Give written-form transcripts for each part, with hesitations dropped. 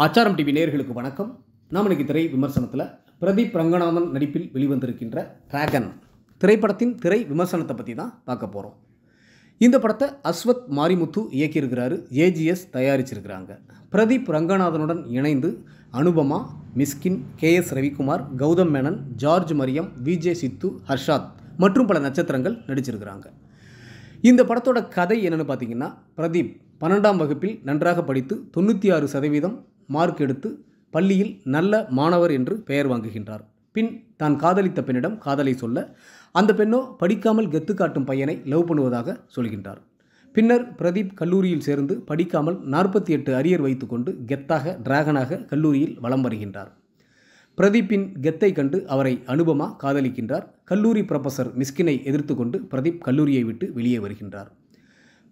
ஆச்சாரம் டிவி நேயர்களுக்கு வணக்கம். நாம் இன்னைக்கு திரை விமர்சனத்தில் பிரதீப் ரங்கநாதன் நடிப்பில் வெளிவந்திருக்கின்ற டிராகன் திரைப்படத்தின் திரை விமர்சனத்தை பற்றி தான் பார்க்க போகிறோம். இந்த படத்தை அஸ்வத் மாரிமுத்து இயக்கியிருக்கிறாரு, ஏஜிஎஸ் தயாரிச்சிருக்கிறாங்க. பிரதீப் ரங்கநாதனுடன் இணைந்து அனுபமா, மிஸ்கின், கேஎஸ் ரவிக்குமார், கௌதம் மேனன், ஜார்ஜ் மரியம், விஜே சித்து, ஹர்ஷாத் மற்றும் பல நட்சத்திரங்கள் நடிச்சிருக்கிறாங்க. இந்த படத்தோட கதை என்னென்னு பார்த்தீங்கன்னா, பிரதீப் 12ஆம் வகுப்பில் நன்றாக படித்து 96% மார்க் எடுத்து பள்ளியில் நல்ல மாணவர் என்று பெயர் வாங்குகின்றார். பின் தான் காதலித்த பெண்ணிடம் காதலை சொல்ல அந்த பெண்ணோ படிக்காமல் கெத்து காட்டும் பையனை லவ் பண்ணுவதாக சொல்கின்றார். பின்னர் பிரதீப் கல்லூரியில் சேர்ந்து படிக்காமல் 48 அரியர் வைத்துக்கொண்டு கெத்தாக டிராகனாக கல்லூரியில் வலம் வருகின்றார். பிரதீப்பின் கெத்தை கண்டு அவரை அனுபமா காதலிக்கின்றார். கல்லூரி புரொஃபசர் மிஸ்கினை எதிர்த்து கொண்டு பிரதீப் கல்லூரியை விட்டு வெளியே வருகின்றார்.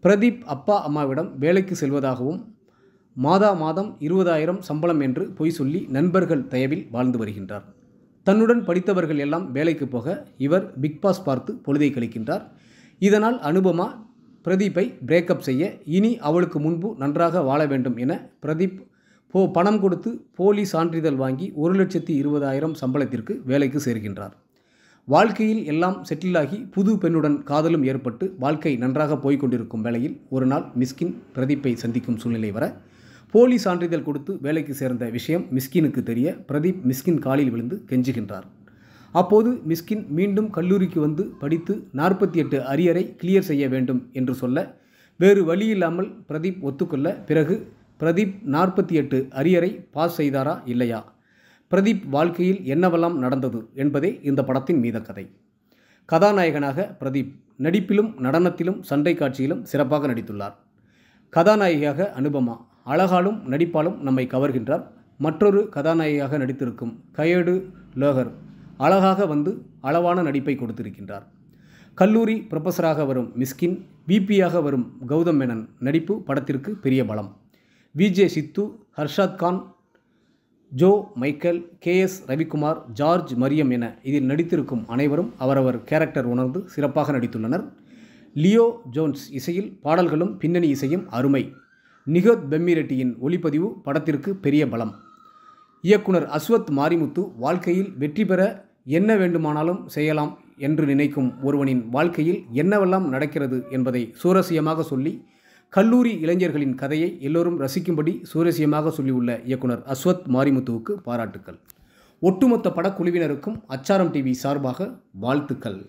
பிரதீப் அப்பா அம்மாவிடம் வேலைக்கு செல்வதாகவும் மாதம் 20,000 சம்பளம் என்று பொய் சொல்லி நண்பர்கள் தயவில் வாழ்ந்து வருகின்றார். தன்னுடன் படித்தவர்கள் எல்லாம் வேலைக்கு போக இவர் பிக் பாஸ் பார்த்து பொழுதை கழிக்கின்றார். இதனால் அனுபமா பிரதீப்பை பிரேக்கப் செய்ய இனி அவளுக்கு முன்பு நன்றாக வாழ வேண்டும் என பிரதீப் பணம் கொடுத்து போலி சான்றிதழ் வாங்கி 1,20,000 சம்பளத்திற்கு வேலைக்கு சேர்கின்றார். வாழ்க்கையில் எல்லாம் செட்டிலாகி புது பெண்ணுடன் காதலும் ஏற்பட்டு வாழ்க்கை நன்றாக போய்கொண்டிருக்கும் வேளையில் ஒரு நாள் மிஸ்கின் பிரதீப்பை சந்திக்கும் சூழ்நிலை வர போலி சான்றிதழ் கொடுத்து வேலைக்கு சேர்ந்த விஷயம் மிஸ்கினுக்கு தெரிய பிரதீப் மிஸ்கின் காலில் விழுந்து கெஞ்சுகின்றார். அப்போது மிஸ்கின் மீண்டும் கல்லூரிக்கு வந்து படித்து 48 அரியரை கிளியர் செய்ய வேண்டும் என்று சொல்ல வேறு வழியில்லாமல் பிரதீப் ஒத்துக்கொள்ள பிறகு பிரதீப் 48 அரியரை பாஸ் செய்தாரா இல்லையா, பிரதீப் வாழ்க்கையில் என்னவெல்லாம் நடந்தது என்பதே இந்த படத்தின் மீத கதை. கதாநாயகனாக பிரதீப் நடிப்பிலும் நடனத்திலும் சண்டை காட்சியிலும் சிறப்பாக நடித்துள்ளார். கதாநாயகியாக அனுபமா அழகாலும் நடிப்பாலும் நம்மை கவர்கின்றார். மற்றொரு கதாநாயகியாக நடித்திருக்கும் கயடு லோகர் அழகாக வந்து அளவான நடிப்பை கொடுத்திருக்கின்றார். கல்லூரி புரொஃபஸராக வரும் மிஸ்கின், விபியாக வரும் கௌதம் மேனன் நடிப்பு படத்திற்கு பெரிய பலம். VJ Siddhu, Harshath Khan, Jo Michael, KS Ravikumar, George Mariam என இதில் நடித்திருக்கும் அனைவரும் அவரவர் கேரக்டர் உணர்ந்து சிறப்பாக நடித்துள்ளனர். லியோ ஜோன்ஸ் இசையில் பாடல்களும் பின்னணி இசையும் அருமை. நிகத் பெம்மிரெட்டியின் ஒளிப்பதிவு படத்திற்கு பெரிய பலம். இயக்குனர் அஸ்வத் மாரிமுத்து வாழ்க்கையில் வெற்றி பெற என்ன வேண்டுமானாலும் செய்யலாம் என்று நினைக்கும் ஒருவனின் வாழ்க்கையில் என்னவெல்லாம் நடக்கிறது என்பதை சுவாரஸ்யமாக சொல்லி கல்லூரி இளைஞர்களின் கதையை எல்லோரும் ரசிக்கும்படி சுவாரஸ்யமாக சொல்லியுள்ள இயக்குனர் அஸ்வத் மாரிமுத்துவுக்கு பாராட்டுக்கள். ஒட்டுமொத்த படக்குழுவினருக்கும் ஆச்சாரம் டிவி சார்பாக வாழ்த்துக்கள்.